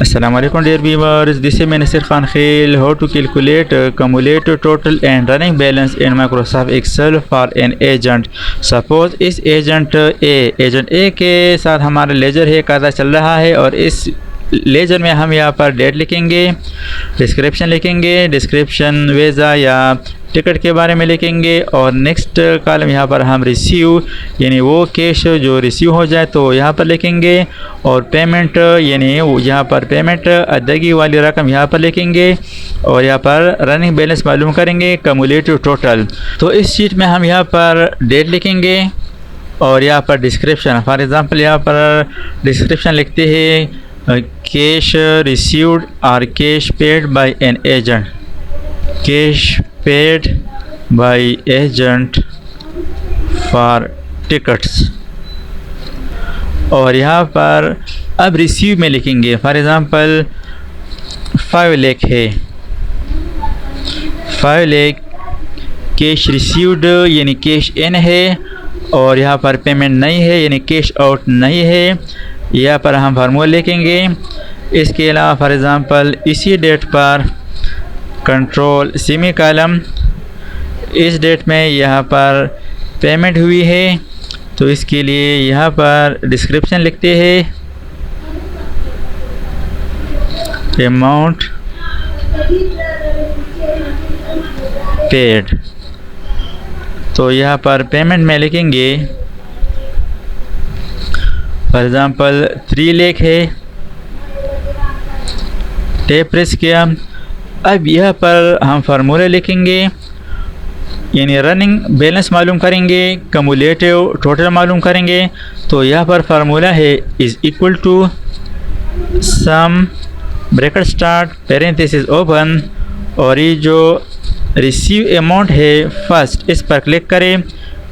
Assalamu alaikum dear viewers, this is Nasir Khan Khail. How to calculate cumulative total and running balance in Microsoft Excel for an agent. Suppose इस agent A के साथ हमारा laser है कायदा चल रहा है और इस लेजर में हम यहाँ पर डेट लिखेंगे, डिस्क्रिप्शन लिखेंगे, डिस्क्रिप्शन वीज़ा या टिकट के बारे में लिखेंगे और नेक्स्ट कॉलम यहाँ पर हम रिसीव यानी वो कैश जो रिसीव हो जाए तो यहाँ पर लिखेंगे और पेमेंट यानी यहाँ पर पेमेंट अदायगी वाली रकम यहाँ पर लिखेंगे और यहाँ पर रनिंग बैलेंस मालूम करेंगे कम्युलेटिव टोटल। तो इस शीट में हम यहाँ पर डेट लिखेंगे और यहाँ पर डिस्क्रिप्शन, फॉर एग्ज़ाम्पल यहाँ पर डिस्क्रिप्शन लिखते हैं कैश रिसीव्ड और cash paid by an agent, cash paid by agent for tickets। और यहाँ पर अब रिसीव में लिखेंगे, फॉर एग्ज़ाम्पल 5 लाख है, 5 लाख कैश रिसीव्ड यानी कैश इन है और यहाँ पर पेमेंट नहीं है यानी कैश आउट नहीं है। यहाँ पर हम फार्मूला लिखेंगे। इसके अलावा फॉर एग्ज़ाम्पल इसी डेट पर कंट्रोल सेमी कॉलम, इस डेट में यहाँ पर पेमेंट हुई है तो इसके लिए यहाँ पर डिस्क्रिप्शन लिखते हैं अमाउंट पेड। तो यहाँ पर पेमेंट में लिखेंगे फॉर एग्ज़ाम्पल 3 लाख है, टैब प्रेस किया। अब यहाँ पर हम फार्मूला लिखेंगे यानी रनिंग बैलेंस मालूम करेंगे, कम्युलेटिव टोटल मालूम करेंगे। तो यहाँ पर फार्मूला है is equal to sum bracket start parenthesis open और ये जो रिसीव अमाउंट है फर्स्ट इस पर क्लिक करें,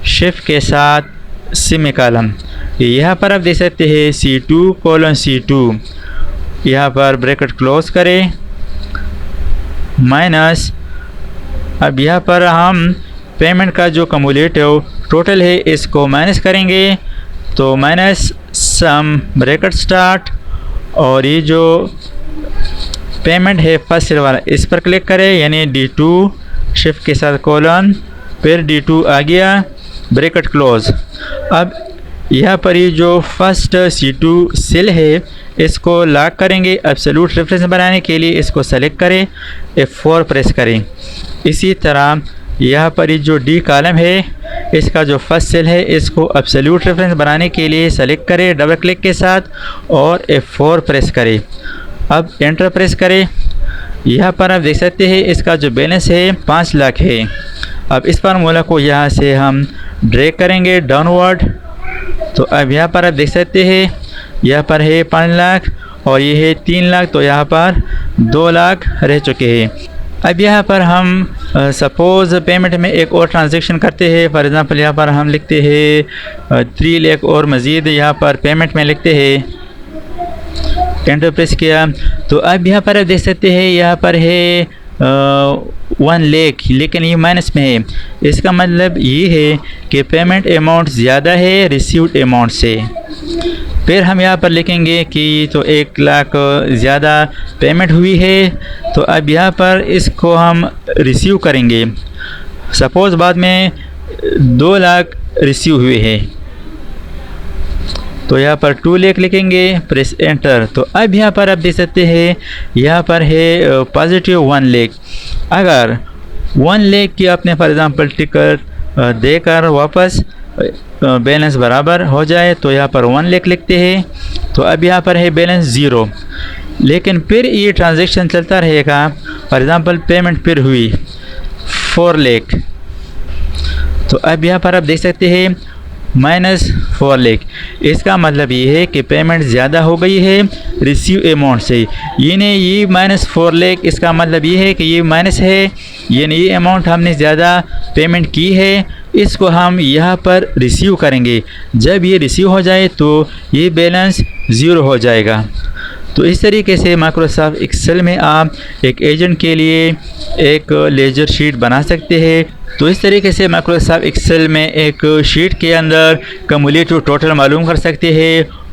शिफ्ट के साथ सेमी कॉलम। यहाँ पर आप देख सकते हैं C2:C2, यहाँ पर ब्रैकेट क्लोज करें माइनस। अब यहाँ पर हम पेमेंट का जो कम्युलेटिव टोटल है इसको माइनस करेंगे तो माइनस सम ब्रैकेट स्टार्ट और ये जो पेमेंट है फर्स्ट वाला इस पर क्लिक करें यानी D2 शिफ्ट के साथ कोलन, फिर D2 आ गया, ब्रैकेट क्लोज। अब यहाँ पर ये जो फर्स्ट C2 सेल है इसको लॉक करेंगे। एब्सोल्यूट रेफरेंस बनाने के लिए इसको सेलेक्ट करें, F4 प्रेस करें। इसी तरह यहाँ पर ये जो D कॉलम है इसका जो फर्स्ट सेल है इसको एब्सोल्यूट रेफरेंस बनाने के लिए सेलेक्ट करें डबल क्लिक के साथ और F4 प्रेस करें। अब एंटर प्रेस करें। यहाँ पर आप देख सकते हैं इसका जो बैलेंस है 5 लाख है। अब इस फार्मूला को यहाँ से हम ड्रैग करेंगे डाउनवर्ड। तो अब यहाँ पर आप देख सकते हैं यहाँ पर है 5 लाख और ये है 3 लाख, तो यहाँ पर 2 लाख रह चुके हैं। अब यहाँ पर हम सपोज़ पेमेंट में एक और ट्रांजैक्शन करते हैं। फॉर एग्ज़ाम्पल यहाँ पर हम लिखते हैं 3 लाख और मज़ीद यहाँ पर पेमेंट में लिखते हैं, एंटर प्रेस किया। तो अब यहाँ पर आप देख सकते हैं यहाँ पर है 1 लाख लेकिन ये माइनस में है। इसका मतलब ये है कि पेमेंट अमाउंट ज़्यादा है रिसीव्ड अमाउंट से। फिर हम यहाँ पर लिखेंगे कि तो 1 लाख ज़्यादा पेमेंट हुई है तो अब यहाँ पर इसको हम रिसीव करेंगे। सपोज़ बाद में 2 लाख रिसीव हुए हैं तो यहाँ पर 2 लाख लिखेंगे, प्रेस एंटर। तो अब यहाँ पर आप देख सकते हैं यहाँ पर है पॉजिटिव 1 लाख। अगर 1 लाख की आपने फॉर एग्ज़ाम्पल टिकट देकर वापस बैलेंस बराबर हो जाए तो यहाँ पर 1 लाख लिखते हैं। तो अब यहाँ पर है बैलेंस 0, लेकिन फिर ये ट्रांजैक्शन चलता रहेगा। फॉर एग्ज़ाम्पल पेमेंट फिर हुई 4 लाख। तो अब यहाँ पर आप देख सकते हैं -4 लाख। इसका मतलब ये है कि पेमेंट ज़्यादा हो गई है रिसीव अमाउंट से। यानी ये -4 लाख इसका मतलब ये है कि ये माइनस है यानी ये अमाउंट हमने ज़्यादा पेमेंट की है, इसको हम यहाँ पर रिसीव करेंगे। जब ये रिसीव हो जाए तो ये बैलेंस 0 हो जाएगा। तो इस तरीके से माइक्रोसॉफ्ट एक्सेल में आप एक एजेंट के लिए एक लेजर शीट बना सकते हैं। तो इस तरीके से माइक्रोसॉफ्ट एक्सेल में एक शीट के अंदर कम्युलेटिव टोटल मालूम कर सकते हैं